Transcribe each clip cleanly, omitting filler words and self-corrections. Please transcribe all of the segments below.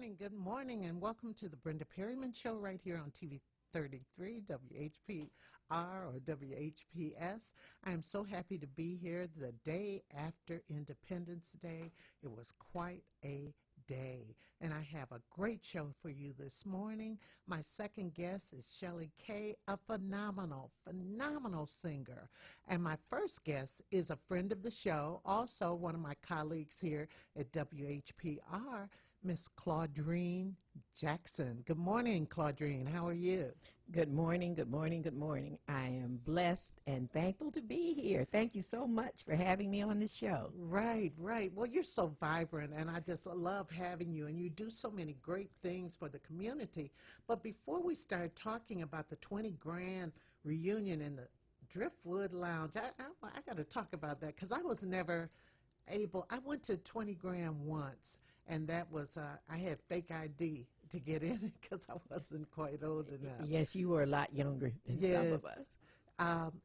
good morning, and welcome to the Brenda Perryman Show right here on TV 33, WHPR or WHPS. I am so happy to be here the day after Independence Day. It was quite a day, and I have a great show for you this morning. My second guest is Shelly Kay, a phenomenal singer. And my first guest is a friend of the show, also one of my colleagues here at WHPR, Miss Claudine Jackson. Good morning, Claudine. How are you? Good morning, good morning, good morning. I am blessed and thankful to be here. Thank you so much for having me on the show. Right. Well, you're so vibrant, and I just love having you, and you do so many great things for the community. But before we start talking about the 20 grand reunion in the Driftwood Lounge, I got to talk about that because I was never able. I went to 20 grand once, and that was, I had fake ID to get in because I wasn't quite old enough. Yes, you were a lot younger than some of us.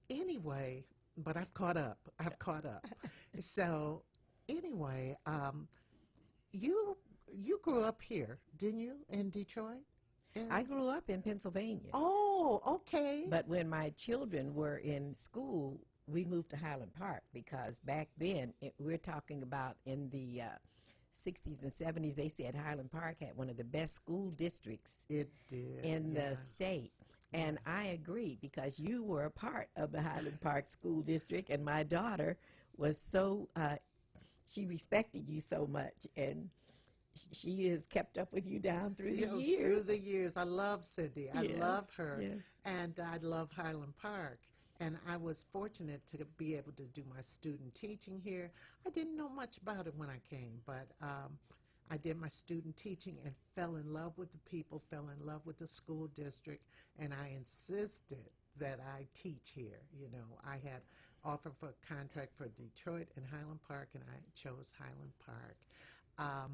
Anyway, but I've caught up. So, anyway, you grew up here, didn't you, in Detroit? I grew up in Pennsylvania. Oh, okay. But when my children were in school, we moved to Highland Park because back then, we're talking about in the 60s and 70s, they said Highland Park had one of the best school districts in the state. And I agree because you were a part of the Highland Park School District, and my daughter was so, she respected you so much, and she has kept up with you down through the years. Through the years. I love Cindy. I love her. Yes. And I love Highland Park. And I was fortunate to be able to do my student teaching here. I didn't know much about it when I came, but I did my student teaching and fell in love with the people, fell in love with the school district, and I insisted that I teach here. You know, I had offered for a contract for Detroit and Highland Park, and I chose Highland Park,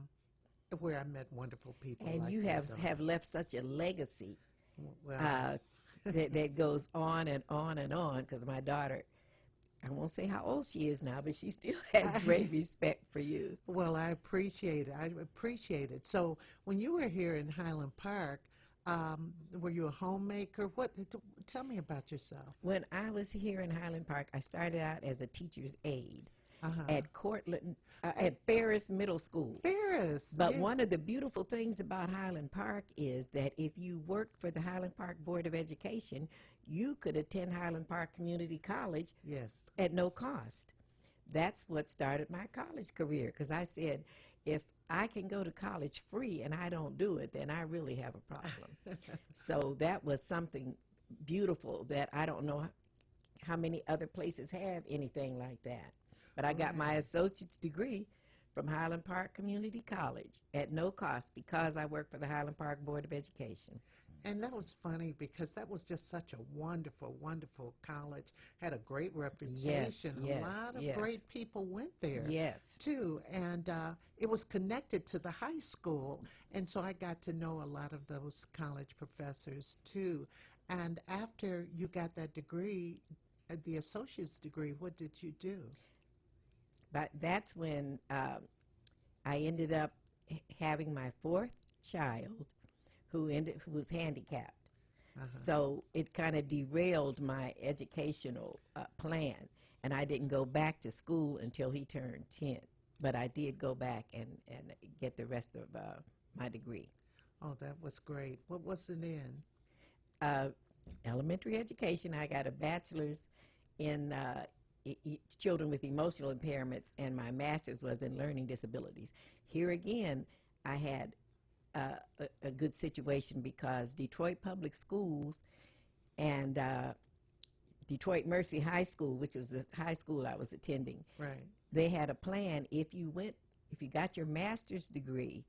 where I met wonderful people. And like you have left such a legacy. Well, that goes on and on and on, because my daughter, I won't say how old she is now, but she still has great respect for you. Well, I appreciate it. So when you were here in Highland Park, were you a homemaker? Tell me about yourself. When I was here in Highland Park, I started out as a teacher's aide at Cortland, at Ferris Middle School. Ferris. But one of the beautiful things about Highland Park is that if you worked for the Highland Park Board of Education, you could attend Highland Park Community College at no cost. That's what started my college career, because I said, if I can go to college free and I don't do it, then I really have a problem. So that was something beautiful that I don't know how many other places have anything like that. But I got my associate's degree from Highland Park Community College at no cost because I worked for the Highland Park Board of Education. And that was funny because that was just such a wonderful college. Had a great reputation. A lot of great people went there too. And it was connected to the high school. And so I got to know a lot of those college professors too. And after you got that degree, the associate's degree, what did you do? But that's when I ended up having my fourth child, who was handicapped. So it kind of derailed my educational plan, and I didn't go back to school until he turned 10. But I did go back and get the rest of my degree. Oh, that was great. What was it in? Elementary education. I got a bachelor's in children with emotional impairments, and my master's was in learning disabilities. Here again, I had a good situation because Detroit Public Schools and Detroit Mercy High School, which was the high school I was attending, they had a plan. If you got your master's degree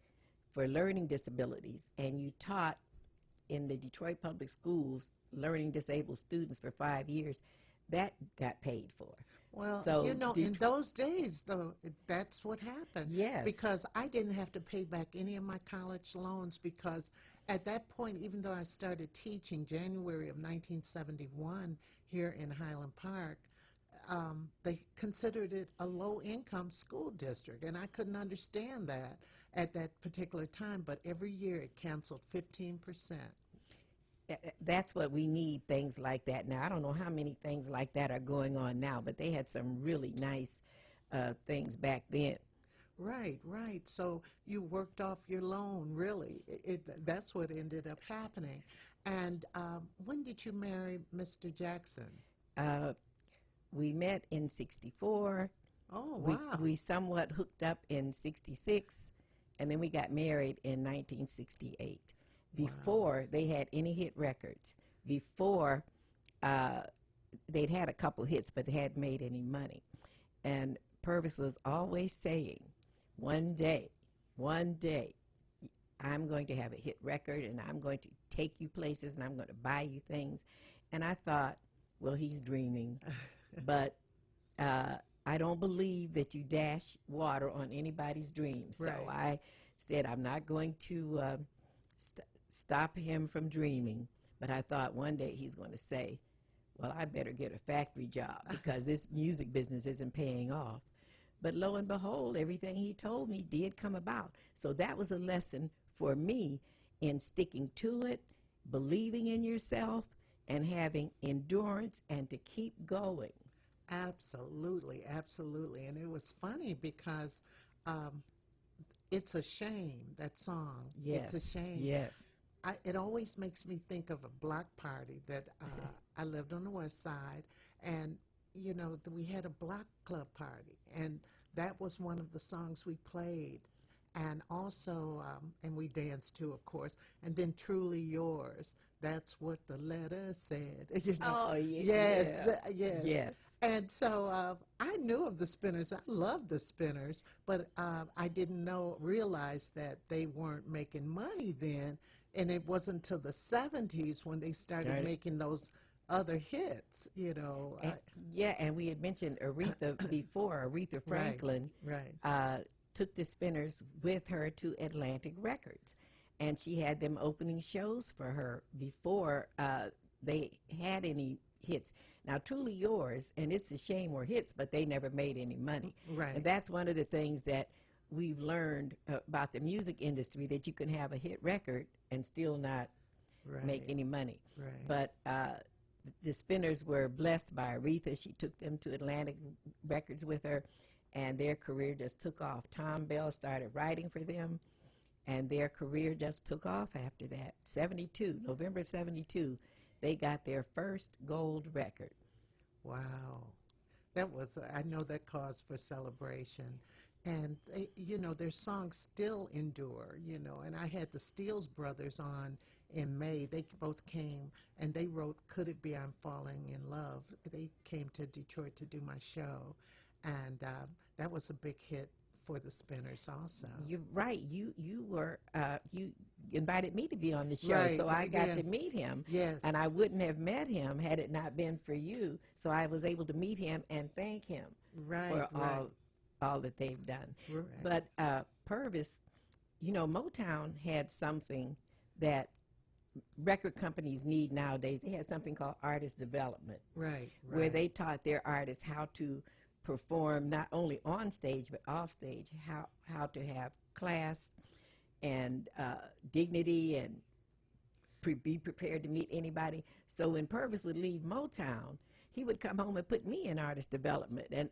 for learning disabilities and you taught in the Detroit Public Schools learning disabled students for 5 years, that got paid for. Well, so you know, in those days, though, that's what happened. Yes. Because I didn't have to pay back any of my college loans because at that point, even though I started teaching January of 1971 here in Highland Park, they considered it a low-income school district, and I couldn't understand that. at that particular time, but every year it canceled 15%. That's what we need, things like that. Now, I don't know how many things like that are going on now, but they had some really nice things back then. Right, right. So you worked off your loan, really. That's what ended up happening. And when did you marry Mr. Jackson? Uh, we met in 64. Oh, We, wow. we somewhat hooked up in 66, and then we got married in 1968. Before they had any hit records, before they'd had a couple hits, but they hadn't made any money. And Purvis was always saying, one day, I'm going to have a hit record, and I'm going to take you places, and I'm going to buy you things. And I thought, well, he's dreaming. But I don't believe that you dash water on anybody's dreams. Right. So I said, I'm not going to stop him from dreaming. But I thought one day he's going to say, well, I better get a factory job because this music business isn't paying off. But lo and behold, everything he told me did come about. So that was a lesson for me in sticking to it, believing in yourself, and having endurance and to keep going. Absolutely, absolutely. And it was funny because it's a shame, that song. Yes. It's a shame. Yes. It always makes me think of a block party that I lived on the west side, and we had a block club party, and that was one of the songs we played, and also and we danced to, of course, and then "Truly Yours." That's what the letter said. Oh, yeah. Yes, yes, Yes. And so I knew of the Spinners. I loved the Spinners, but I didn't realize that they weren't making money then. And it wasn't until the 70s when they started making those other hits, And we had mentioned Aretha before. Aretha Franklin Right. took the Spinners with her to Atlantic Records. And she had them opening shows for her before they had any hits. Now, Truly Yours and It's a Shame were hits, but they never made any money. Right. And that's one of the things that we've learned about the music industry, that you can have a hit record and still not make any money. Right. But the Spinners were blessed by Aretha. She took them to Atlantic Records with her, and their career just took off. Tom Bell started writing for them, and their career just took off after that. November of 72, they got their first gold record. Wow. I know that caused for celebration. And, their songs still endure, and I had the Steels brothers on in May. They both came, and they wrote "Could It Be I'm Falling in Love." They came to Detroit to do my show, and that was a big hit for the Spinners also. You're right. You were you invited me to be on the show, Right, so I got yeah. to meet him. Yes. And I wouldn't have met him had it not been for you. So I was able to meet him and thank him Right, for right. all that they've done. Right. But Purvis, Motown had something that record companies need nowadays. They had something called artist development, Right. where they taught their artists how to perform not only on stage but off stage, how to have class and dignity and be prepared to meet anybody. So when Purvis would leave Motown, he would come home and put me in artist development, and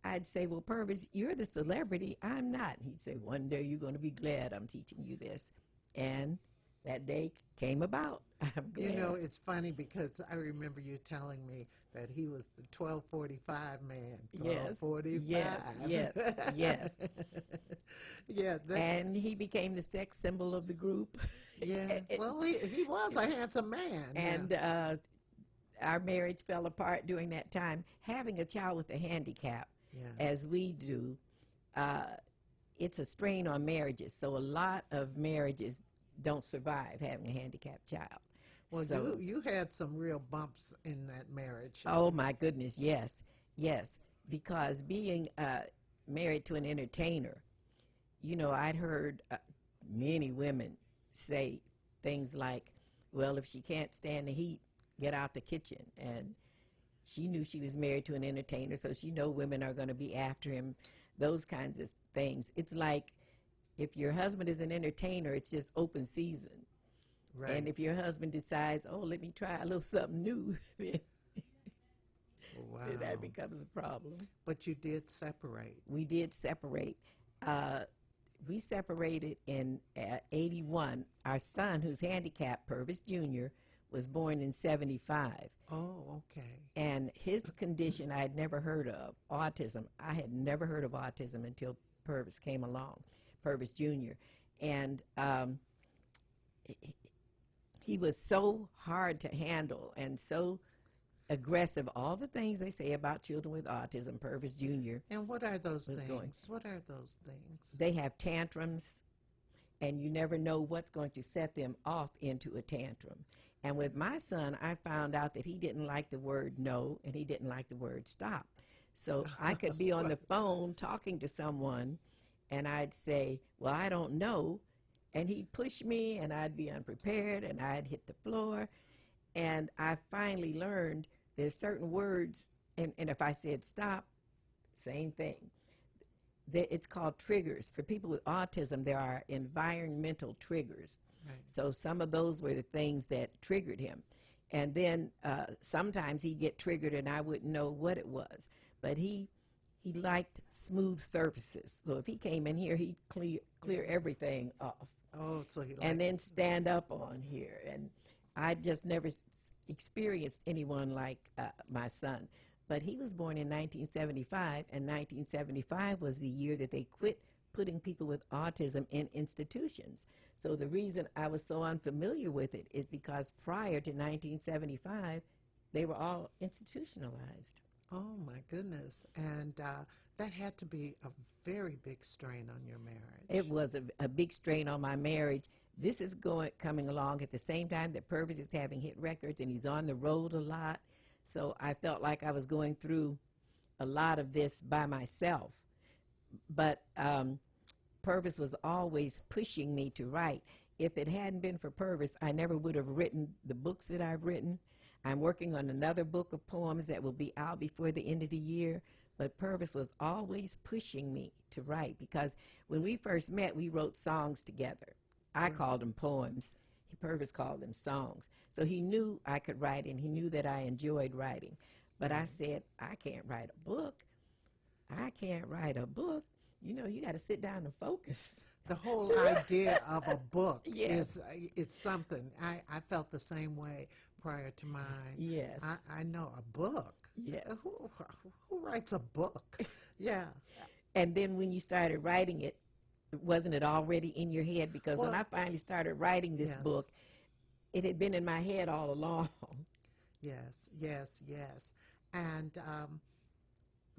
I'd say, well, Purvis, you're the celebrity, I'm not. And he'd say, one day you're going to be glad I'm teaching you this. And that day came about. I'm glad. It's funny because I remember you telling me that he was the 1245 man. Yes, 1245. yes. Yeah. And he became the sex symbol of the group. Yeah. Well, he was a handsome man. And our marriage fell apart during that time. Having a child with a handicap, as we do, it's a strain on marriages. So a lot of marriages don't survive having a handicapped child. Well, so, you had some real bumps in that marriage. Oh, my goodness, yes. Because being married to an entertainer, I'd heard many women say things like, well, if she can't stand the heat, get out the kitchen. And she knew she was married to an entertainer, so she know women are going to be after him, those kinds of things. It's like if your husband is an entertainer, it's just open season. Right. And if your husband decides, oh, let me try a little something new, then Wow. that becomes a problem. But you did separate. We did separate. We separated in 81. Our son, who's handicapped, Purvis Jr., was born in 75. Oh, okay. And his condition I had never heard of, autism. I had never heard of autism until Purvis came along, Purvis Jr. And he was so hard to handle and so aggressive, all the things they say about children with autism. Purvis Jr. And what are those was things? going. What are those things? They have tantrums, and you never know what's going to set them off into a tantrum. And with my son, I found out that he didn't like the word no, and he didn't like the word stop. So I could be on the phone talking to someone, and I'd say, well, I don't know. And he'd push me, and I'd be unprepared, and I'd hit the floor. And I finally learned there's certain words, and if I said stop, same thing. It's called triggers. For people with autism, there are environmental triggers. Right. So some of those were the things that triggered him. And then sometimes he'd get triggered and I wouldn't know what it was. But he liked smooth surfaces. So if he came in here, he'd clear everything off. Oh, so he liked And then stand up on here. And I just never experienced anyone like my son. But he was born in 1975, and 1975 was the year that they quit putting people with autism in institutions. So the reason I was so unfamiliar with it is because prior to 1975, they were all institutionalized. Oh, my goodness. And that had to be a very big strain on your marriage. It was a big strain on my marriage. This is coming along at the same time that Purvis is having hit records, and he's on the road a lot. So I felt like I was going through a lot of this by myself. But Purvis was always pushing me to write. If it hadn't been for Purvis, I never would have written the books that I've written. I'm working on another book of poems that will be out before the end of the year. But Purvis was always pushing me to write, because when we first met, we wrote songs together. I called them poems. Purvis called them songs. So he knew I could write, and he knew that I enjoyed writing. But I said, I can't write a book. I can't write a book. You know, you got to sit down and focus. The whole idea of a book Yes. it's something. I felt the same way prior to mine. Yes. I know a book. Yes. Who writes a book? Yeah. And then when you started writing it, wasn't it already in your head? Because when I finally started writing this book, it had been in my head all along. Yes. And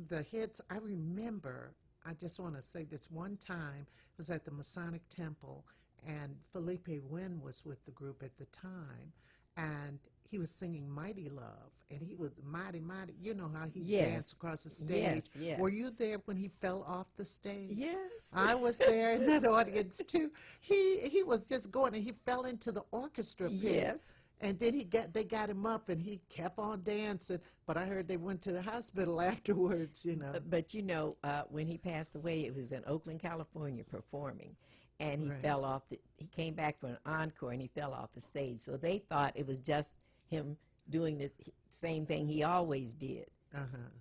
the hits, I remember, I just want to say this one time, it was at the Masonic Temple, and Felipe Wynn was with the group at the time, and he was singing Mighty Love, and he was mighty, you know how he danced across the stage. Yes. Were you there when he fell off the stage? Yes. I was there in that audience too. He was just going, and he fell into the orchestra pit. Yes. And then they got him up, and he kept on dancing. But I heard they went to the hospital afterwards, you know. But you know, when he passed away, it was in Oakland, California, performing. And he fell off. He came back for an encore, and he fell off the stage. So they thought it was just him doing this same thing he always did.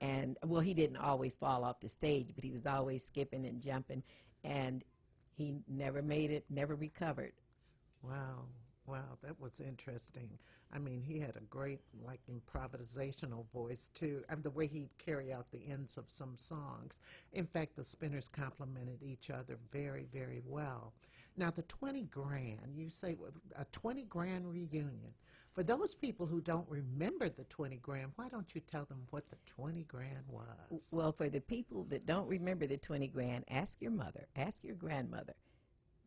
And, well, he didn't always fall off the stage, but he was always skipping and jumping. And he never made it, never recovered. Wow, that was interesting. I mean, he had a great, like, improvisational voice, too. I mean, the way he'd carry out the ends of some songs. In fact, the Spinners complimented each other very, very well. Now, the 20 grand, you say a 20 grand reunion. For those people who don't remember the 20 grand, why don't you tell them what the 20 grand was? Well, for the people that don't remember the 20 grand, ask your mother, ask your grandmother.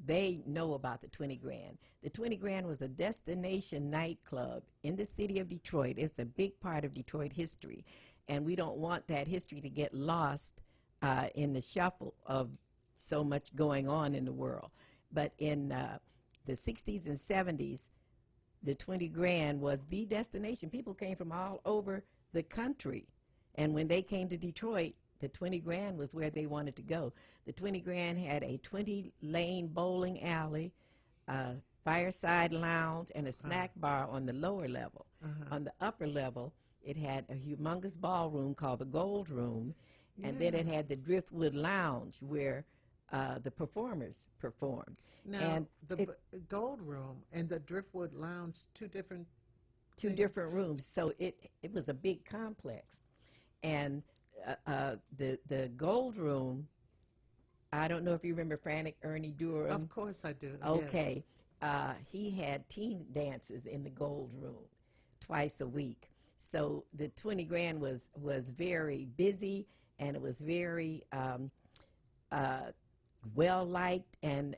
They know about the 20 grand. The 20 grand was a destination nightclub in the city of Detroit. It's a big part of Detroit history, and we don't want that history to get lost in the shuffle of so much going on in the world. But in the 60s and 70s, the 20 grand was the destination. People came from all over the country, and when they came to Detroit, the 20 Grand was where they wanted to go. The 20 Grand had a 20-lane bowling alley, fireside lounge, and a snack bar on the lower level. On the upper level, it had a humongous ballroom called the Gold Room, and then it had the Driftwood Lounge where the performers performed. Now, and the Gold Room and the Driftwood Lounge, two different rooms. So it was a big complex. And the Gold Room, I don't know if you remember Frantic Ernie Durham. Of course I do. Okay. Yes. He had teen dances in the Gold Room twice a week. So the 20 Grand was very busy, and it was very well-liked, and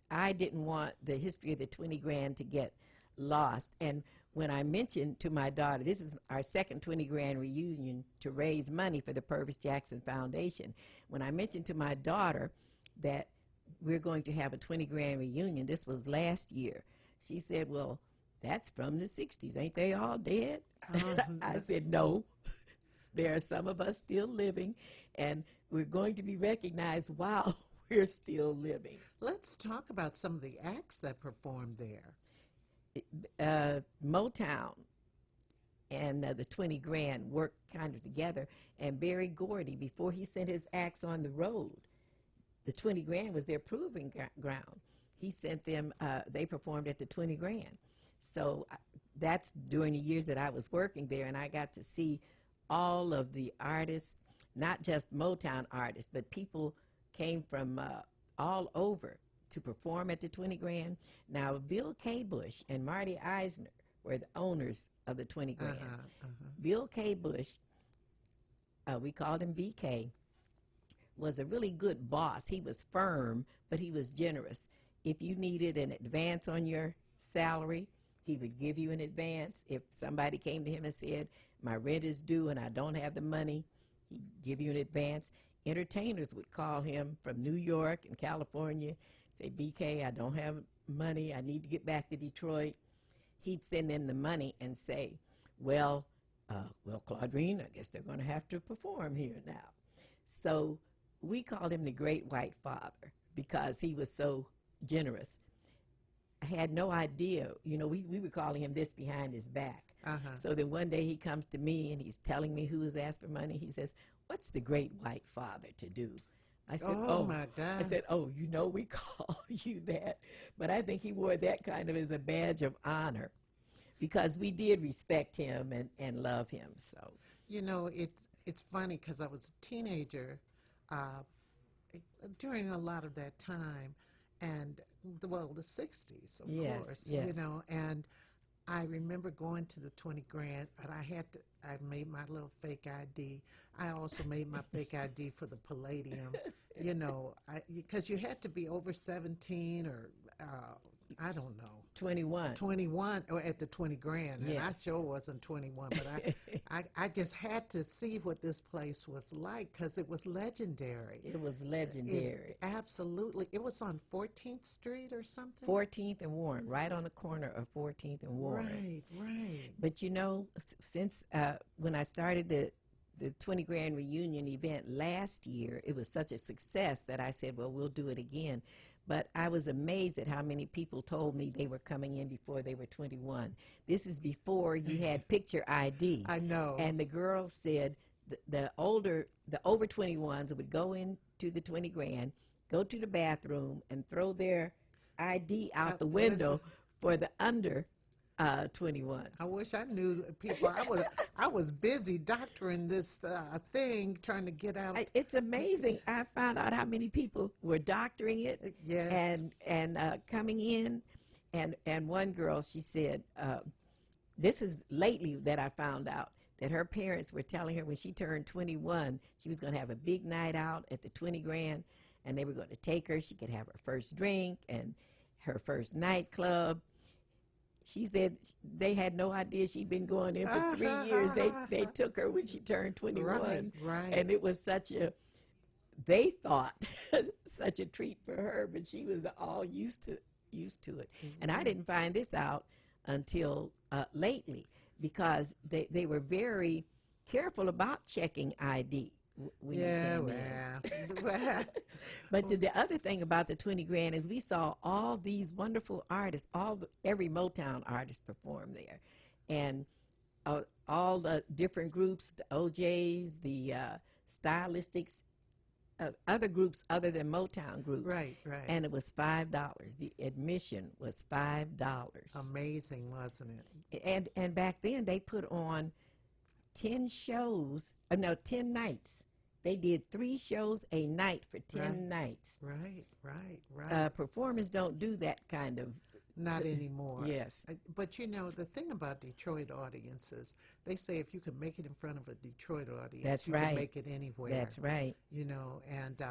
I didn't want the history of the 20 Grand to get lost. And when I mentioned to my daughter, this is our second 20 Grand reunion to raise money for the Purvis Jackson Foundation. When I mentioned to my daughter that we're going to have a 20 Grand reunion, this was last year, she said, well, that's from the 60s. Ain't they all dead? I said, no. There are some of us still living, and we're going to be recognized while we're still living. Let's talk about some of the acts that performed there. Motown and the 20 Grand worked kind of together, and Berry Gordy, before he sent his acts on the road, the 20 Grand was their proving ground. He sent them, they performed at the 20 Grand. So that's during the years that I was working there, and I got to see all of the artists, not just Motown artists, but people came from all over to perform at the 20 Grand. Now, Bill K. Bush and Marty Eisner were the owners of the 20 Grand. Bill K. Bush, we called him BK, was a really good boss. He was firm, but he was generous. If you needed an advance on your salary, he would give you an advance. If somebody came to him and said, my rent is due and I don't have the money, he'd give you an advance. Entertainers would call him from New York and California, say, BK, I don't have money, I need to get back to Detroit. He'd send them the money and say, well, Claudine, I guess they're going to have to perform here now. So we called him the Great White Father because he was so generous. I had no idea, we were calling him this behind his back. So then one day he comes to me and he's telling me who has asked for money. He says, what's the Great White Father to do? I said, oh my God. I said, we call you that. But I think he wore that kind of as a badge of honor because we did respect him and love him. So, it's funny because I was a teenager during a lot of that time, and the 60s, of course, and I remember going to the 20 Grand, but I made my little fake ID. I also made my fake ID for the Palladium, because you had to be over 17 or, I don't know. 21. 21 or at the 20 Grand. And I Yes. sure wasn't 21, but I just had to see what this place was like because it was legendary. It was legendary. Absolutely. It was on 14th Street or something? 14th and Warren, right on the corner of 14th and Warren. Right. But since when I started the 20 Grand reunion event last year, it was such a success that I said, well, we'll do it again. But I was amazed at how many people told me they were coming in before they were 21. This is before you had picture ID. I know. And the girls said the over 21s would go into the 20 Grand, go to the bathroom, and throw their ID out the window for the under 21s. I wish I knew people. I was busy doctoring this thing, trying to get out. It's amazing. I found out how many people were doctoring it. Yes. And coming in. And one girl, she said, this is lately that I found out that her parents were telling her when she turned 21, she was going to have a big night out at the 20 Grand, and they were going to take her. She could have her first drink and her first nightclub. She said they had no idea she'd been going in for 3 years. They took her when she turned 21. Right. And it was they thought, such a treat for her, but she was all used to it. Mm-hmm. And I didn't find this out until lately because they were very careful about checking ID when Yeah, you came in. well. But the other thing about the 20 grand is we saw all these wonderful artists, every Motown artist perform there. And all the different groups, the OJs, the Stylistics, other groups other than Motown groups. Right, right. And it was $5. The admission was $5. Amazing, wasn't it? And back then they put on 10 shows, no, 10 nights. They did 3 shows a night for 10 Right. nights. Right. Performers don't do that kind of. Not anymore. Yes. But you know, the thing about Detroit audiences, they say if you can make it in front of a Detroit audience, That's you right. can make it anywhere. That's right. You know, and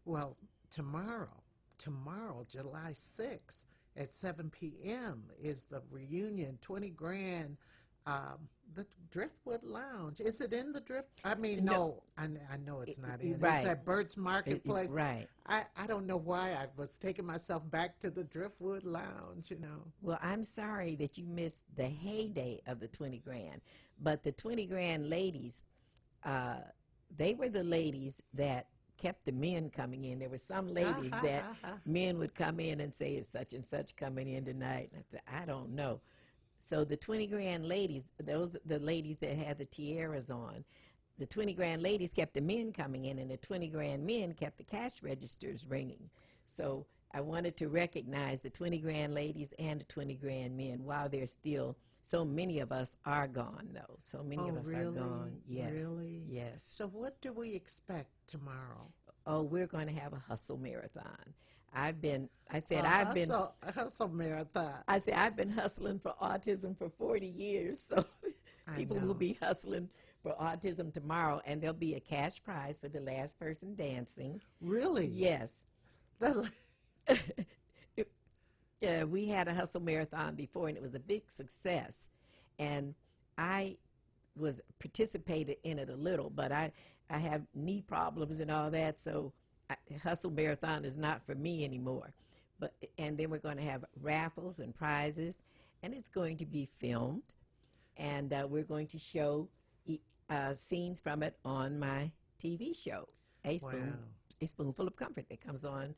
well, tomorrow, July 6th at 7 p.m. is the reunion, 20 grand. The Driftwood Lounge. Is it in the Drift? I mean, no, I know it's not in. Right. It's at Burt's Marketplace. Right. I don't know why I was taking myself back to the Driftwood Lounge, you know. Well, I'm sorry that you missed the heyday of the 20 grand. But the 20 grand ladies, they were the ladies that kept the men coming in. There were some ladies that men would come in and say, is such and such coming in tonight? And I said, I don't know. So the 20 grand ladies, those the ladies that had the tiaras on, the 20 grand ladies kept the men coming in, and the 20 grand men kept the cash registers ringing. So I wanted to recognize the 20 grand ladies and the 20 grand men while there's still, so many of us are gone, though. So many of us really? are gone. Yes. Really? Yes. So what do we expect tomorrow? Oh, we're going to have a hustle marathon. I've been A hustle marathon. I say I've been hustling for autism for 40 years, so people will be hustling for autism tomorrow, and there'll be a cash prize for the last person dancing. Really? Yes. Yeah, we had a hustle marathon before, and it was a big success. And I was participated in it a little, but I have knee problems and all that, so hustle marathon is not for me anymore. And then we're going to have raffles and prizes, and it's going to be filmed, and we're going to show scenes from it on my TV show, A Spoonful of Comfort, that comes on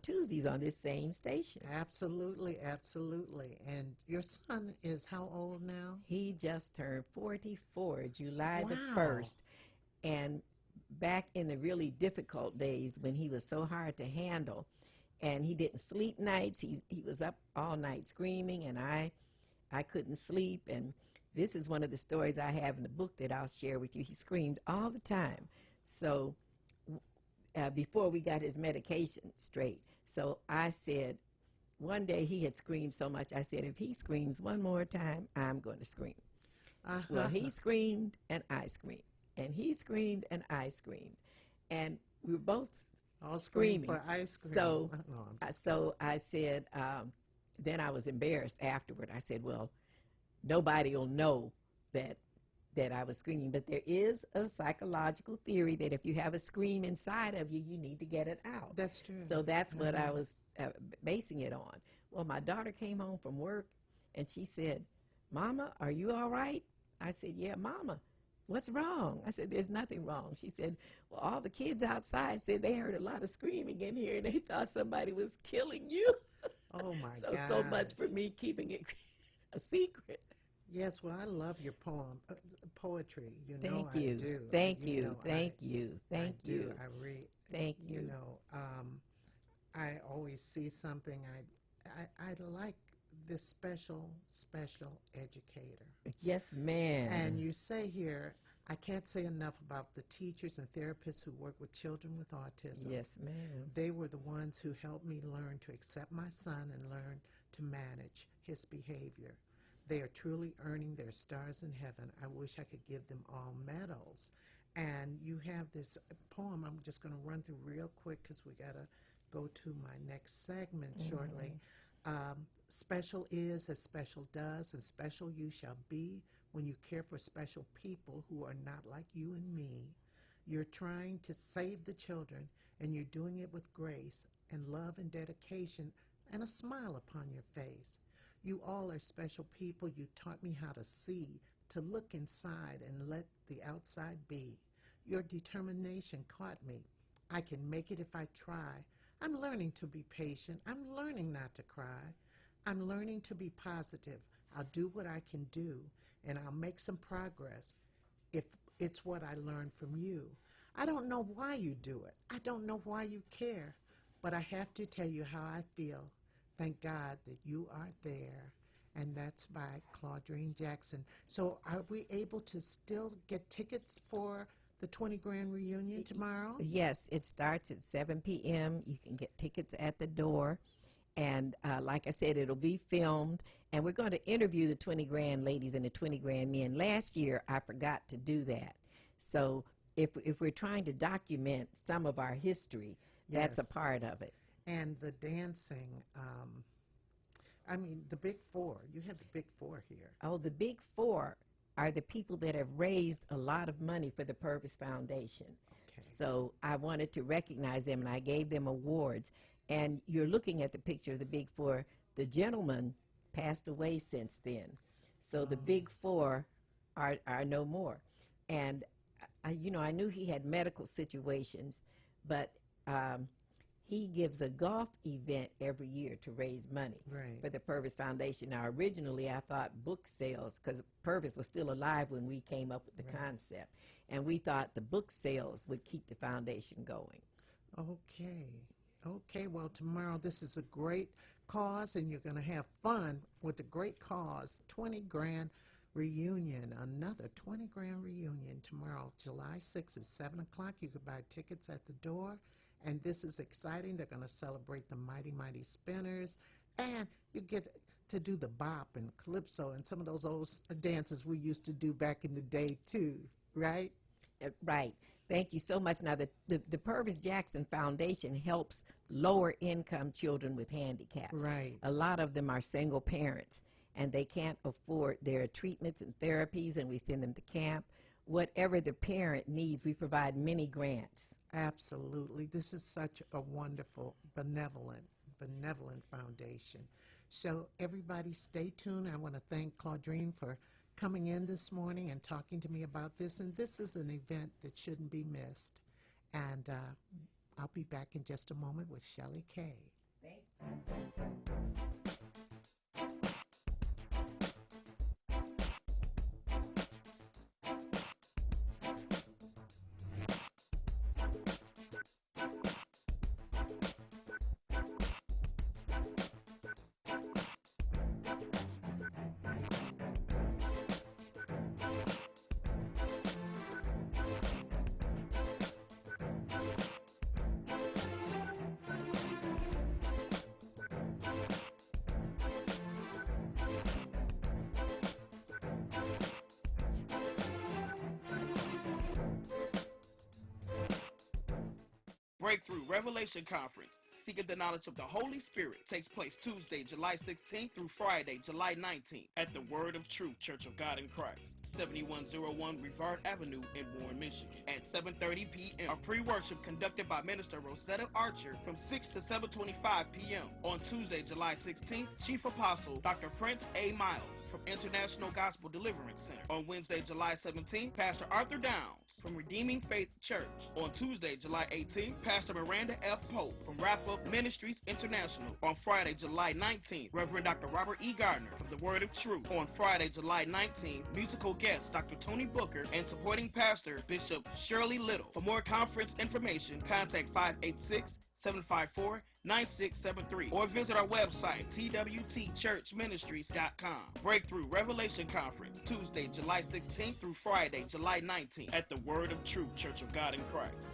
Tuesdays on this same station. Absolutely, absolutely. And your son is how old now? He just turned 44, July the Wow. 1st. And back in the really difficult days when he was so hard to handle, and he didn't sleep nights, he was up all night screaming, and I couldn't sleep. And this is one of the stories I have in the book that I'll share with you. He screamed all the time. So before we got his medication straight, so I said, one day he had screamed so much, I said, if he screams one more time, I'm going to scream. Well, he screamed and I screamed, and he screamed and I screamed, and we were both all screaming for ice cream. So I said, then I was embarrassed afterward. I said, well, nobody will know that I was screaming, but there is a psychological theory that if you have a scream inside of you, you need to get it out. That's true. So that's what I was basing it on. Well, my daughter came home from work, and she said, Mama, are you all right? I said, yeah, Mama. What's wrong? I said, there's nothing wrong. She said, well, all the kids outside said they heard a lot of screaming in here, and they thought somebody was killing you. Oh, my God. So much for me keeping it a secret. Yes, well, I love your poetry. You know, Thank you. I do. Thank You you. know, Thank you. Thank I you. do. I read. Thank you. You know, I always see something. I like this special educator. Yes, ma'am. And you say here, I can't say enough about the teachers and therapists who work with children with autism. Yes, ma'am. They were the ones who helped me learn to accept my son and learn to manage his behavior. They are truly earning their stars in heaven. I wish I could give them all medals. And you have this poem I'm just going to run through real quick because we got to go to my next segment shortly. Special is as special does, and special you shall be when you care for special people who are not like you and me. You're trying to save the children, and you're doing it with grace and love and dedication and a smile upon your face. You all are special people. You taught me how to see, to look inside and let the outside be. Your determination caught me. I can make it if I try. I'm learning to be patient. I'm learning not to cry. I'm learning to be positive. I'll do what I can do, and I'll make some progress if it's what I learned from you. I don't know why you do it. I don't know why you care, but I have to tell you how I feel. Thank God that you are there. And that's by Claudine Jackson. So are we able to still get tickets for the 20 grand reunion tomorrow? Yes, it starts at 7 p.m. You can get tickets at the door. And like I said, it'll be filmed. And we're going to interview the 20 grand ladies and the 20 grand men. Last year, I forgot to do that. So if we're trying to document some of our history, that's Yes. a part of it. And the dancing, I mean, the big four. You have the big four here. Oh, the big four are the people that have raised a lot of money for the Purvis Foundation. Okay. So I wanted to recognize them, and I gave them awards. And you're looking at the picture of the big four. The gentleman passed away since then. So the big four are no more. And, I knew he had medical situations, but he gives a golf event every year to raise money Right. for the Purvis Foundation. Now, originally, I thought book sales, because Purvis was still alive when we came up with the concept. And we thought the book sales would keep the foundation going. Okay. Okay, well, tomorrow this is a great cause, and you're going to have fun with the great cause, 20 grand reunion, another 20 grand reunion tomorrow, July 6th at 7 o'clock. You can buy tickets at the door, and this is exciting. They're going to celebrate the Mighty Mighty Spinners, and you get to do the bop and calypso and some of those old dances we used to do back in the day, too, right? Right. Thank you so much. Now, the Purvis Jackson Foundation helps lower-income children with handicaps. Right. A lot of them are single parents, and they can't afford their treatments and therapies, and we send them to camp. Whatever the parent needs, we provide many grants. Absolutely. This is such a wonderful, benevolent foundation. So everybody stay tuned. I want to thank Claudine for coming in this morning and talking to me about this. And this is an event that shouldn't be missed. And I'll be back in just a moment with Shelley Kay. Thank you. Breakthrough Revelation Conference, Seeking the Knowledge of the Holy Spirit, takes place Tuesday, July 16th through Friday, July 19th at the Word of Truth Church of God in Christ, 7101 Brevard Avenue in Warren, Michigan, at 7:30 p.m. A pre-worship conducted by Minister Rosetta Archer from 6 to 7:25 p.m. On Tuesday, July 16th, Chief Apostle Dr. Prince A. Miles from International Gospel Deliverance Center. On Wednesday, July 17th, Pastor Arthur Downs from Redeeming Faith Church. On Tuesday, July 18th, Pastor Miranda F. Pope from Rafa Ministries International. On Friday, July 19th, Reverend Dr. Robert E. Gardner from The Word of Truth. On Friday, July 19th, musical guest Dr. Tony Booker and supporting pastor Bishop Shirley Little. For more conference information, contact 586-754-9673 or visit our website, twtchurchministries.com. Breakthrough Revelation Conference, Tuesday, July 16th through Friday, July 19th at the Word of Truth Church of God in Christ.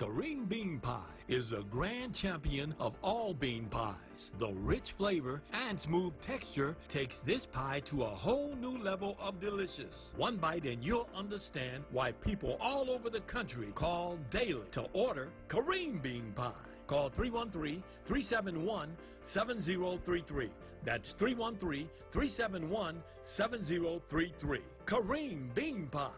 Kareem Bean Pie is the grand champion of all bean pies. The rich flavor and smooth texture takes this pie to a whole new level of delicious. One bite and you'll understand why people all over the country call daily to order Kareem Bean Pie. Call 313-371-7033. That's 313-371-7033. Kareem Bean Pie.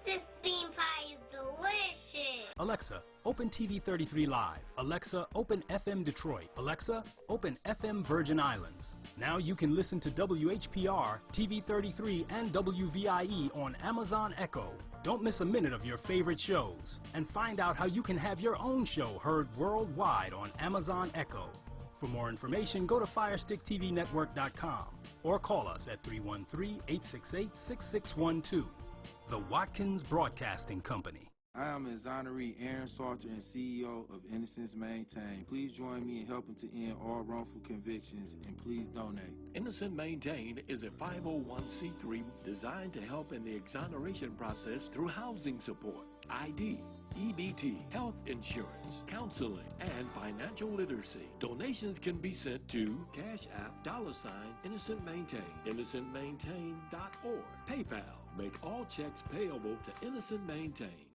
This bean pie is delicious. Alexa, open TV 33 Live. Alexa, open FM Detroit. Alexa, open FM Virgin Islands. Now you can listen to WHPR, TV 33, and WVIE on Amazon Echo. Don't miss a minute of your favorite shows. And find out how you can have your own show heard worldwide on Amazon Echo. For more information, go to FirestickTVNetwork.com or call us at 313-868-6612. The Watkins Broadcasting Company. I am exoneree Aaron Salter and CEO of Innocence Maintained. Please join me in helping to end all wrongful convictions, and please donate. Innocent Maintained is a 501c3 designed to help in the exoneration process through housing support, ID, EBT, health insurance, counseling, and financial literacy. Donations can be sent to Cash App $Innocent Maintained, innocentmaintained.org, PayPal. Make all checks payable to Innocent Maintained.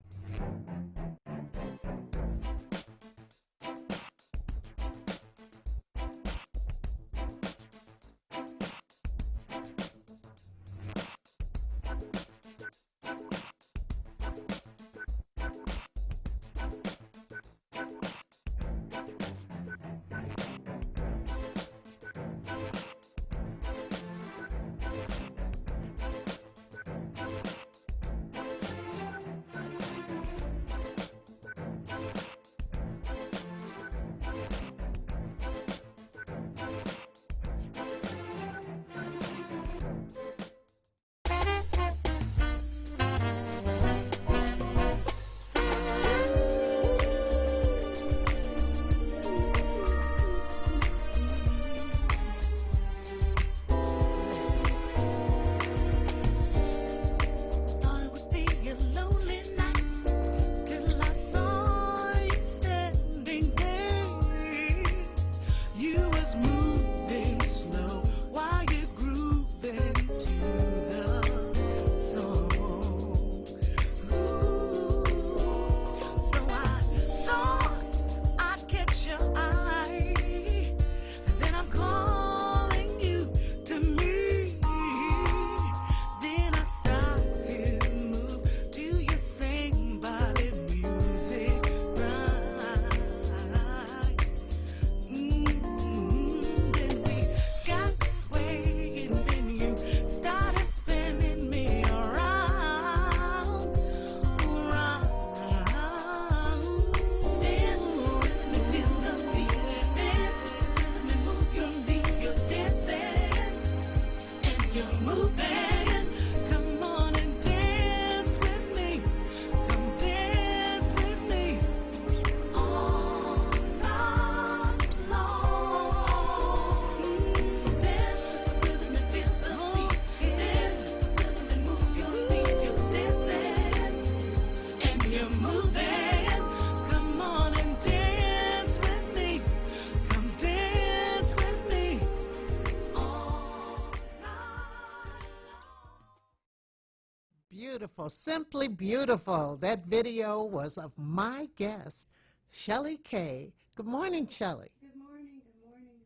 Beautiful, simply beautiful. That video was of my guest, Shelly Kay. Good morning, Shelly. Good morning, good morning.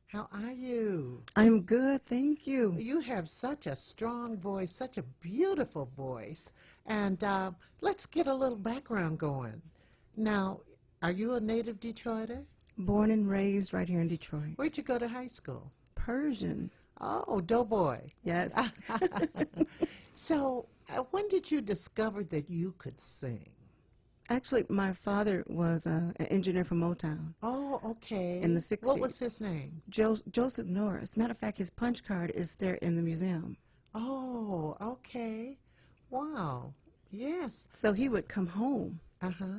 How are you? I'm good, thank you. You have such a strong voice, such a beautiful voice. And let's get a little background going. Now, are you a native Detroiter? Born and raised right here in Detroit. Where'd you go to high school? Persian. Oh, Doughboy. Yes. So, when did you discover that you could sing? Actually, my father was an engineer for Motown. Oh, okay. In the 60s. What was his name? Joseph Norris. Matter of fact, his punch card is there in the museum. Oh, okay. Wow. Yes. So he would come home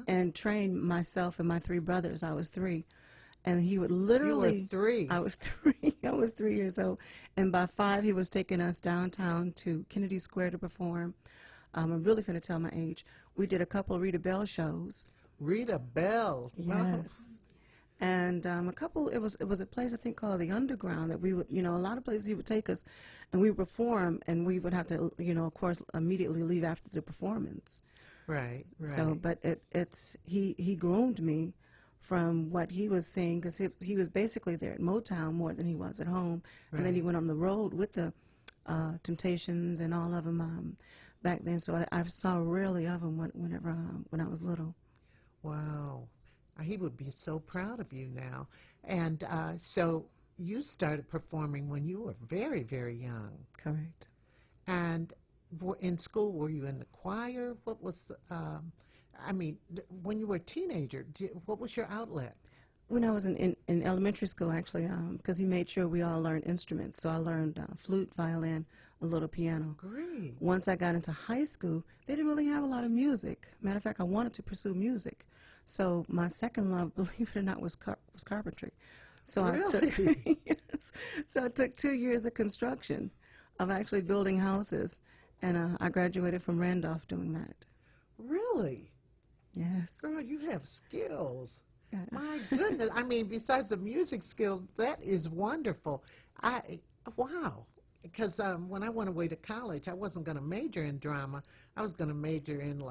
and train myself and my three brothers. I was 3. And he would literally... You were 3. I was 3. I was 3 years old. And by 5, he was taking us downtown to Kennedy Square to perform. I'm really finna tell my age. We did a couple of Rita Bell shows. Rita Bell. Yes. And a couple, it was a place I think called the Underground that we would, a lot of places he would take us and we would perform and we would have to, of course, immediately leave after the performance. Right, right. So, but he groomed me from what he was saying, because he was basically there at Motown more than he was at home. Right. And then he went on the road with the Temptations and all of them back then. So I saw really of him when I was little. Wow. He would be so proud of you now. And so you started performing when you were very, very young. Correct. And in school, were you in the choir? What was, when you were a teenager, what was your outlet? When I was in elementary school, actually, because he made sure we all learned instruments. So I learned flute, violin, a little piano. Great. Once I got into high school, they didn't really have a lot of music. Matter of fact, I wanted to pursue music. So my second love, believe it or not, was carpentry. So Really? Yes. So I took 2 years of construction, of actually building houses, and I graduated from Randolph doing that. Really? Yes. Girl, you have skills. Yeah. My goodness. I mean, besides the music skills, that is wonderful. Wow. Because when I went away to college, I wasn't going to major in drama. I was going to major in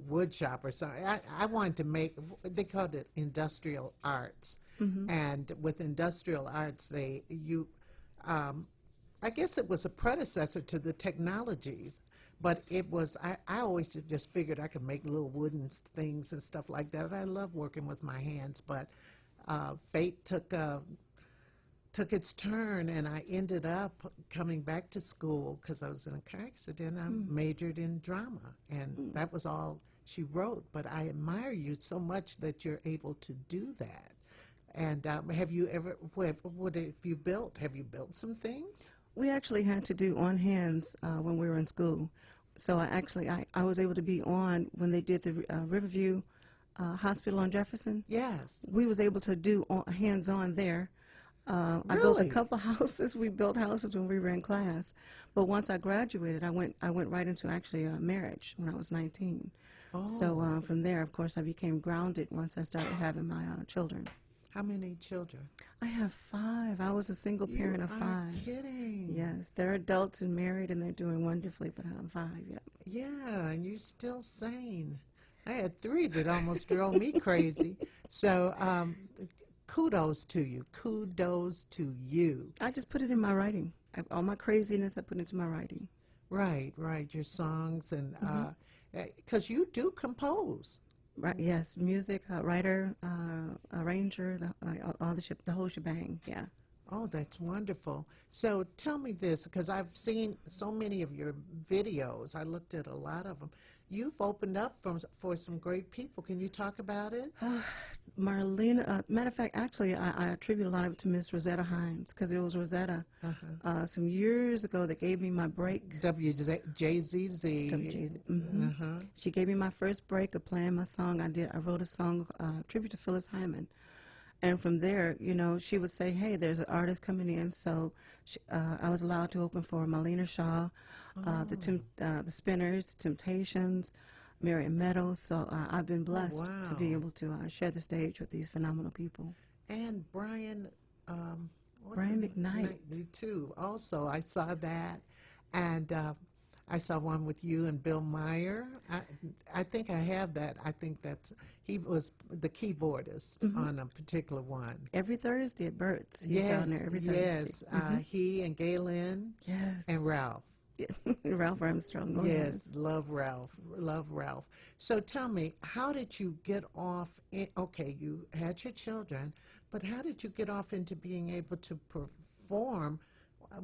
wood shop or something. I wanted to they called it industrial arts. Mm-hmm. And with industrial arts, I guess it was a predecessor to the technologies. But it was, I always just figured I could make little wooden things and stuff like that. And I love working with my hands, but fate took its turn, and I ended up coming back to school because I was in a car accident. I majored in drama, and that was all she wrote. But I admire you so much that you're able to do that. And have you ever, what have you built? Have you built some things? We actually had to do on hands when we were in school. So I was able to be on when they did the Riverview Hospital on Jefferson. Yes. We was able to do hands-on there. Really? I built a couple houses. We built houses when we were in class. But once I graduated, I went right into actually marriage when I was 19. Oh. So from there, of course, I became grounded once I started having my children. How many children? I have 5. I was a single parent of 5. You are kidding. Yes, they're adults and married, and they're doing wonderfully, but I have 5, yeah. Yeah, and you're still sane. I had 3 that almost drove me crazy. So kudos to you. Kudos to you. I just put it in my writing. All my craziness, I put into my writing. Right. Your songs, and because you do compose. Right. Yes, music, writer, arranger, the whole shebang. Yeah. Oh, that's wonderful. So tell me this, because I've seen so many of your videos. I looked at a lot of them. You've opened up for some great people. Can you talk about it? Marlena, matter of fact, actually, I attribute a lot of it to Miss Rosetta Hines, because it was Rosetta some years ago that gave me my break. WJZZ. Mm-hmm. She gave me my first break of playing my song. I wrote a song, tribute to Phyllis Hyman. And from there, she would say, hey, there's an artist coming in. So I was allowed to open for Marlena Shaw, the Spinners, Temptations, Miriam Meadows. So I've been blessed to be able to share the stage with these phenomenal people. And Brian McKnight. Too. Also, I saw that. And I saw one with you and Bill Meyer. I think I have that. I think he was the keyboardist on a particular one. Every Thursday at Burt's. He's down there every Thursday. Yes, he and Galen. Yes. And Ralph. Ralph Armstrong. Oh, yes, love Ralph. So tell me, how did you get off? Okay, you had your children, but how did you get off into being able to perform?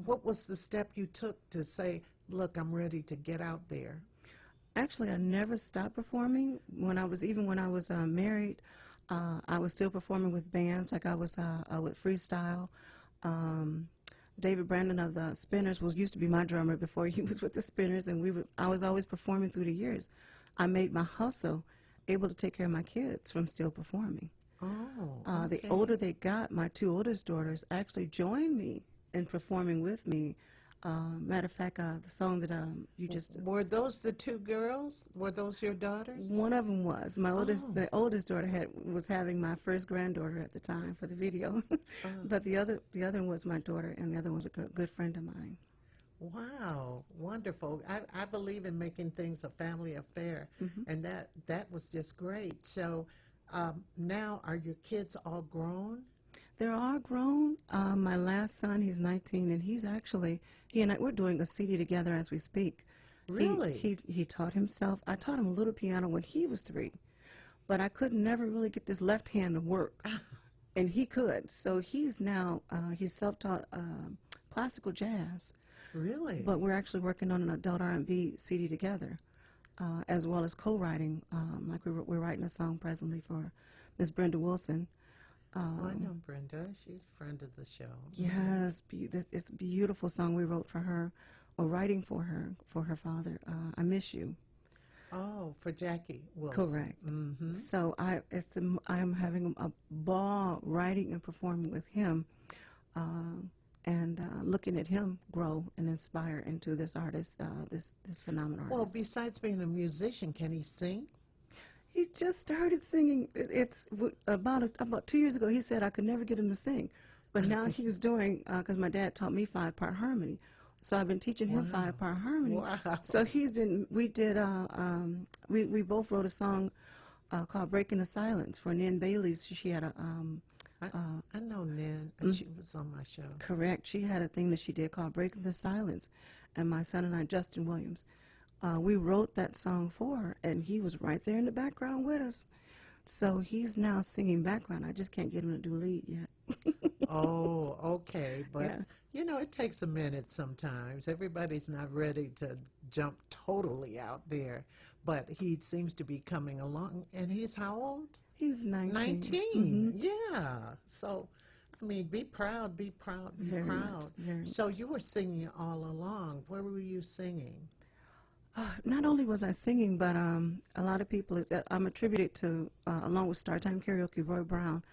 What was the step you took to say, look, I'm ready to get out there? Actually, I never stopped performing. When I was married, I was still performing with bands. Like I was with Freestyle. David Brandon of the Spinners used to be my drummer before he was with the Spinners, and I was always performing through the years. I made my hustle able to take care of my kids from still performing. Oh, okay. The older they got, my 2 oldest daughters actually joined me in performing with me. Matter of fact, the song that you just... Were those the 2 girls? Were those your daughters? One of them was. The oldest daughter was having my first granddaughter at the time for the video. But the other one was my daughter, and the other one was a good friend of mine. Wow, wonderful. I believe in making things a family affair, and that was just great. So now, are your kids all grown? They're all grown. My last son, he's 19, and he and I, we're doing a CD together as we speak. Really? He taught himself. I taught him a little piano when he was 3. but I could never really get this left hand to work. And he could. So he's now, he's self-taught classical jazz. Really? But we're actually working on an adult R&B CD together, as well as co-writing. Like we're writing a song presently for Miss Brenda Wilson. I know Brenda. She's a friend of the show. Yes, it's a beautiful song we wrote for her, or writing for her father. I Miss You. Oh, for Jackie Wilson. Correct. Mm-hmm. So I'm having a ball writing and performing with him, and looking at him grow and inspire into this artist, this phenomenal artist. Well, besides being a musician, can he sing? He just started singing. It's about 2 years ago. He said I could never get him to sing, but now he's doing, because my dad taught me 5-part harmony. So I've been teaching him 5-part harmony. Wow. So we both wrote a song called Breaking the Silence for Nan Bailey. She had a, I know Nan. She was on my show. correct. She had a thing that she did called Breaking the Silence. And my son and I, Justin Williams, we wrote that song for her, and he was right there in the background with us. So he's now singing background. I just can't get him to do lead yet. Oh, okay. But, Yeah. you know, it takes a minute sometimes. Everybody's not ready to jump totally out there. But he seems to be coming along. And he's how old? He's 19. 19. Yeah. So, I mean, be proud, be proud, be Very proud. much, very So you were singing all along. Where were you singing? Not only was I singing, but a lot of people, I'm attributed to, along with StarTime Karaoke, Roy Brown,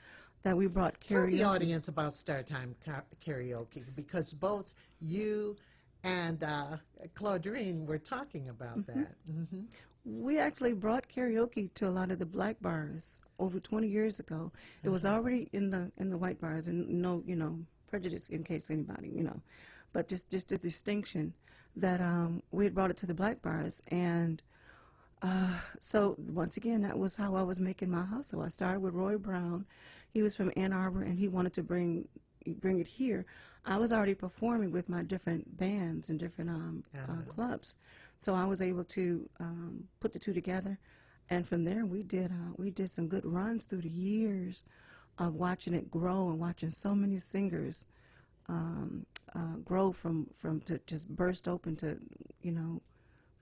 that we brought Tell karaoke. the audience about StarTime Karaoke, because both you and Claudine were talking about that. Mm-hmm. We actually brought karaoke to a lot of the black bars over 20 years ago. It was already in the white bars, and no, prejudice in case anybody, but just the distinction that we had brought it to the black bars. And so once again, that was how I was making my hustle. I started with Roy Brown. He was from Ann Arbor, and he wanted to bring it here. I was already performing with my different bands and different clubs, so I was able to put the two together. And from there, we did some good runs through the years of watching it grow and watching so many singers grow from to just burst open to,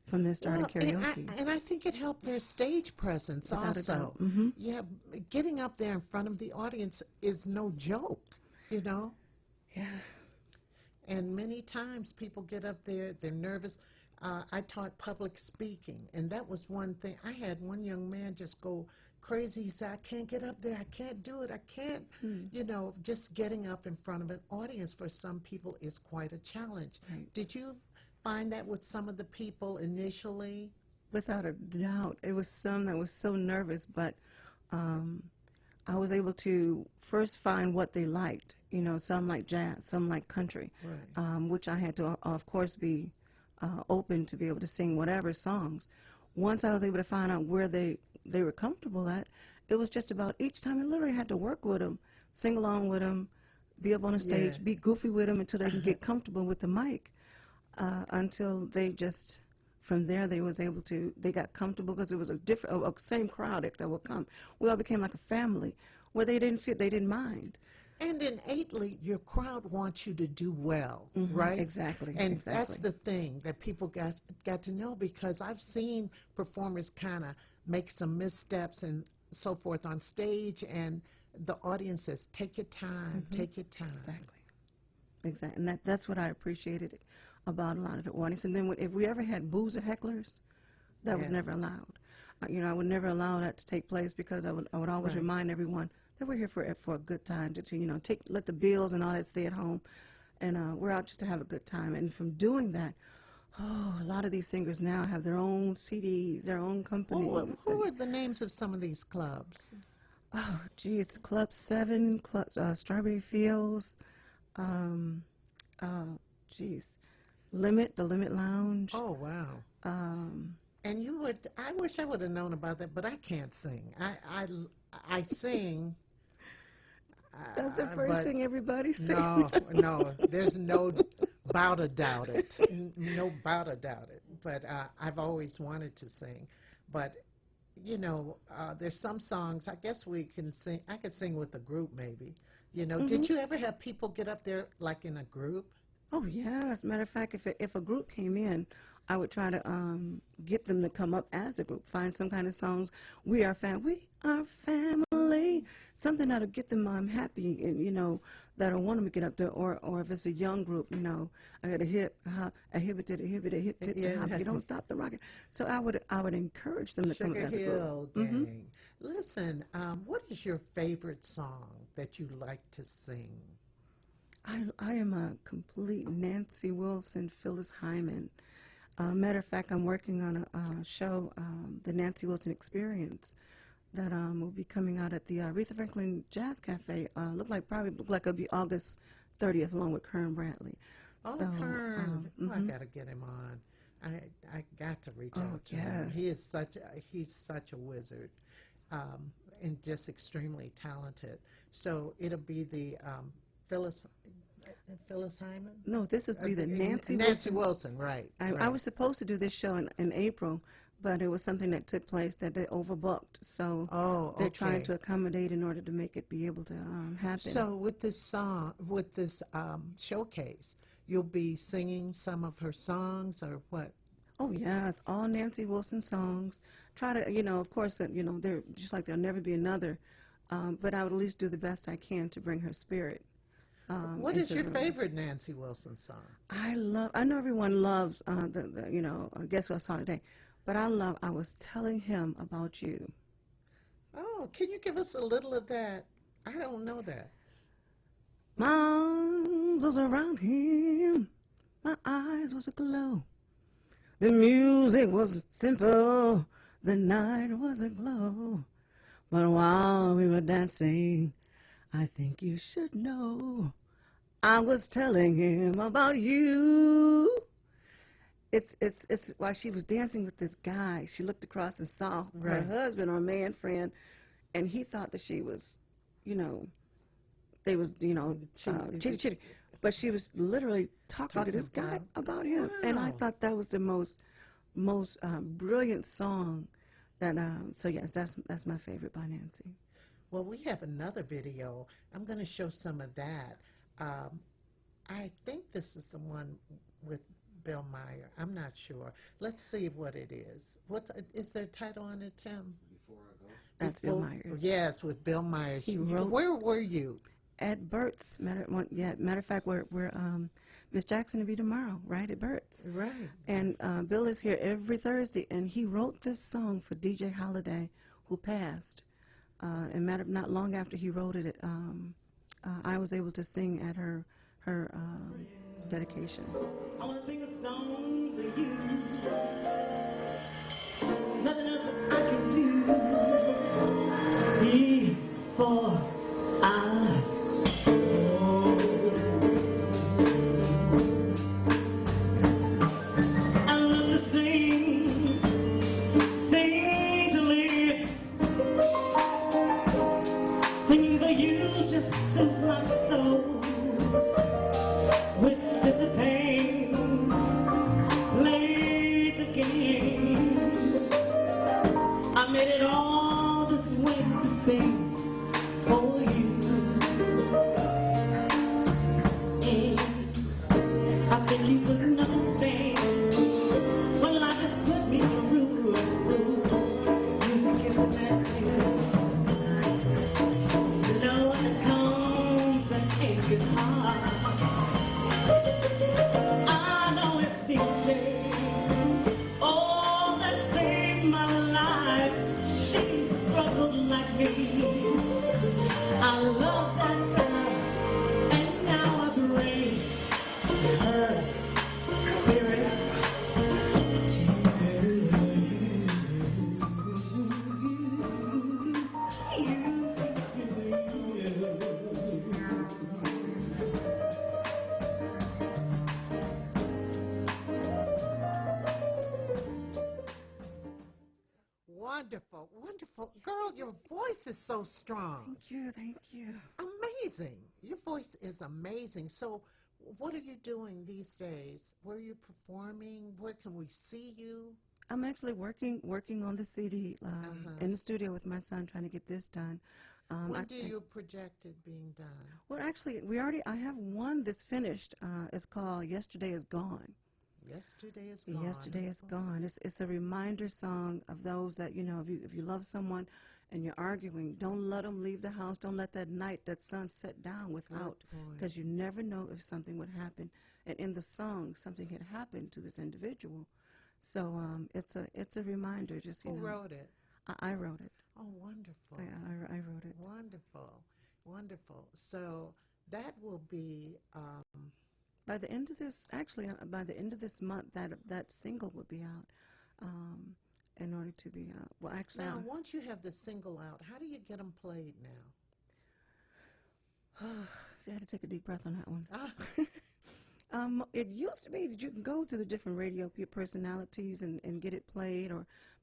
from there started karaoke. And I think it helped their stage presence Without a also. doubt. Mhm. Yeah, getting up there in front of the audience is no joke, Yeah. And many times people get up there, they're nervous. I taught public speaking, and that was one thing. I had one young man just go crazy. He said, I can't get up there. I can't do it. I can't. Just getting up in front of an audience for some people is quite a challenge. Right. Did you find that with some of the people initially? Without a doubt. It was some that was so nervous, but I was able to first find what they liked. Some like jazz, some like country, Right. which I had to, of course, be open to be able to sing whatever songs. Once I was able to find out where they were comfortable at, it was just about each time I literally had to work with them, sing along with them, be up on the stage, Yeah. be goofy with them until they can get comfortable with the mic, until they just, from there they got comfortable, because it was a same crowd that would come. We all became like a family where they didn't mind. And innately, your crowd wants you to do well, right? Exactly. And exactly. that's the thing that people got to know, because I've seen performers kind of make some missteps and so forth on stage, and the audience says, take your time, take your time. Exactly. And that's what I appreciated about a lot of the audience. And then if we ever had boozer hecklers, that was Yeah. never allowed. I would never allow that to take place, because I would always Right. remind everyone that we're here for a good time, to let the bills and all that stay at home, and we're out just to have a good time. And from doing that, a lot of these singers now have their own CDs, their own companies. Who are the names of some of these clubs? It's Club 7, Strawberry Fields, the Limit Lounge. Oh, wow. And I wish I would have known about that, but I can't sing. I sing. That's the first but thing everybody says. No, there's no bout a doubt it. No bout a doubt it. But I've always wanted to sing. But you know, there's some songs, I guess we can sing, I could sing with a group maybe. You know, did you ever have people get up there like in a group? Oh yeah. As a matter of fact, if a group came in, I would try to get them to come up as a group, find some kind of songs. We are family, something that'll get them happy, and you know, that'll want them to get up there. Or if it's a young group, you know, I got a hip, a hip, a hip, a hip, a hop. You don't stop the rocket. So I would encourage them to come up Sugar as a Hill group. Gang. Listen, what is your favorite song that you like to sing? I am a complete Nancy Wilson, Phyllis Hyman. Matter of fact, I'm working on a show, the Nancy Wilson Experience, that will be coming out at the Aretha Franklin Jazz Cafe. Look like it'll be August 30th, along with Kern Bradley. Oh, So, Kern. I gotta get him on. I got to reach out to him. yes. He's such a wizard, and just extremely talented. So it'll be the Phyllis Hyman. No, this would be the Nancy Wilson, right? I was supposed to do this show in April, but it was something that took place that they overbooked. So they're trying to accommodate in order to make it be able to happen. So with this showcase, you'll be singing some of her songs, or what? Oh yeah, it's all Nancy Wilson songs. Try to, you know, of course, you know, they're just like there'll never be another, but I would at least do the best I can to bring her spirit. What is your favorite Nancy Wilson song? I know everyone loves the you know, Guess What I Saw Today, but I was telling him about you. Oh, can you give us a little of that? I don't know that. My arms was around him, my eyes was aglow. The music was simple, the night was aglow. But while we were dancing, I think you should know, I was telling him about you. It's while she was dancing with this guy, she looked across and saw her husband or man friend, and he thought that she was, you know, they was, you know, chitty. But she was literally talking to this guy about him. Wow. And I thought that was the most brilliant song that, so yes, that's my favorite by Nancy. Well, we have another video. I'm going to show some of that. I think this is the one with Bill Meyer. I'm not sure. Let's see what it is. Is there a title on it, Tim? Before I go. That's Bill Myers. Yes, with Bill Myers. He wrote, where were you? At Burt's. Matter of fact, we're Miss Jackson will be tomorrow, right, at Burt's. Right. And Bill is here every Thursday, and he wrote this song for DJ Holiday, who passed. And not long after he wrote it, I was able to sing at her dedication. I want to sing a song for you. Nothing else I can do before I go. I love to sing to live. Singing for you just soothes my soul. Withstood the pain, played the game. I made it all this way to sing for you. And I think you wouldn't understand what life has put me through. Music is a blessing. No one comes and ain't good heart. I know it's deep. Oh, that saved my life. She struggled like me. I love that girl, and now I bring her spirit to Wonderful, wonderful. Girl, your voice is so strong. Thank you. Amazing. Your voice is amazing. So what are you doing these days? Where are you performing? Where can we see you? I'm actually working on the CD in the studio with my son, trying to get this done. When do you project it being done? Well, actually, I have one that's finished. It's called "Yesterday Is Gone." Yesterday is gone. Yesterday is gone. It's a reminder song of those that, if you love someone and you're arguing, don't let them leave the house. Don't let that night, that sun set down without, because you never know if something would happen. And in the song, something had happened to this individual. So it's a reminder. Just Who wrote it? I wrote it. Oh, wonderful. I wrote it. Wonderful, wonderful. So that will be by the end of this. Actually, by the end of this month, that single will be out. In order to be out. Well, actually, now once you have the single out, how do you get them played now? See, I had to take a deep breath on that one. It used to be that you can go to the different radio personalities and get it played,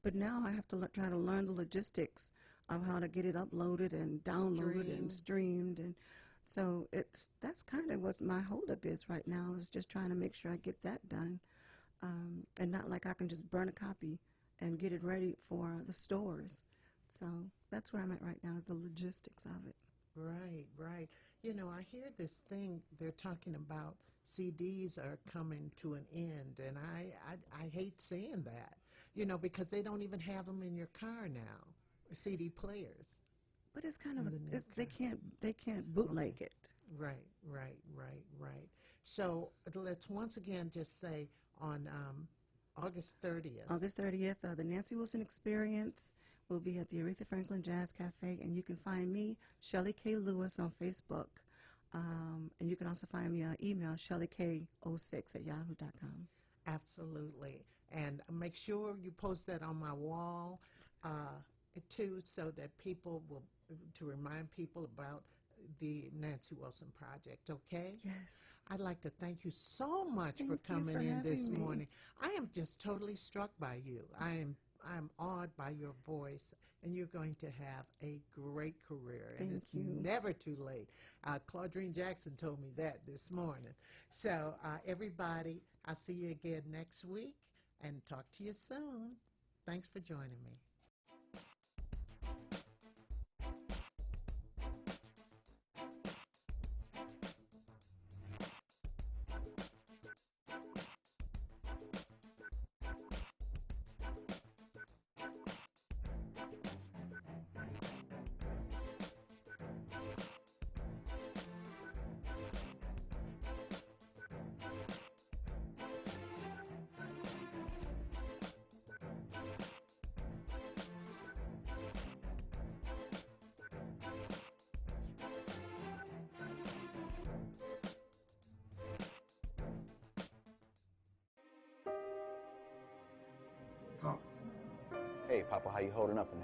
but now I have to try to learn the logistics of how to get it uploaded and downloaded and streamed, and so that's kind of what my holdup is right now, is just trying to make sure I get that done, and not like I can just burn a copy and get it ready for the stores. So that's where I'm at right now, the logistics of it. Right, right. I hear this thing, they're talking about CDs are coming to an end, and I hate saying that, because they don't even have them in your car now, CD players. But it's kind of, they can't bootleg it. Right. So let's once again just say on August 30th. August 30th, the Nancy Wilson Experience will be at the Aretha Franklin Jazz Cafe, and you can find me, Shelley K. Lewis, on Facebook, and you can also find me on email, shellyk06@yahoo.com. Absolutely, and make sure you post that on my wall, too, so that people will, to remind people about the Nancy Wilson Project, okay? Yes. I'd like to thank you so much for coming in this morning. I am just totally struck by you. I'm awed by your voice, and you're going to have a great career. And it's never too late. Claudine Jackson told me that this morning. So everybody, I'll see you again next week, and talk to you soon. Thanks for joining me. Hey, Papa, how you holding up in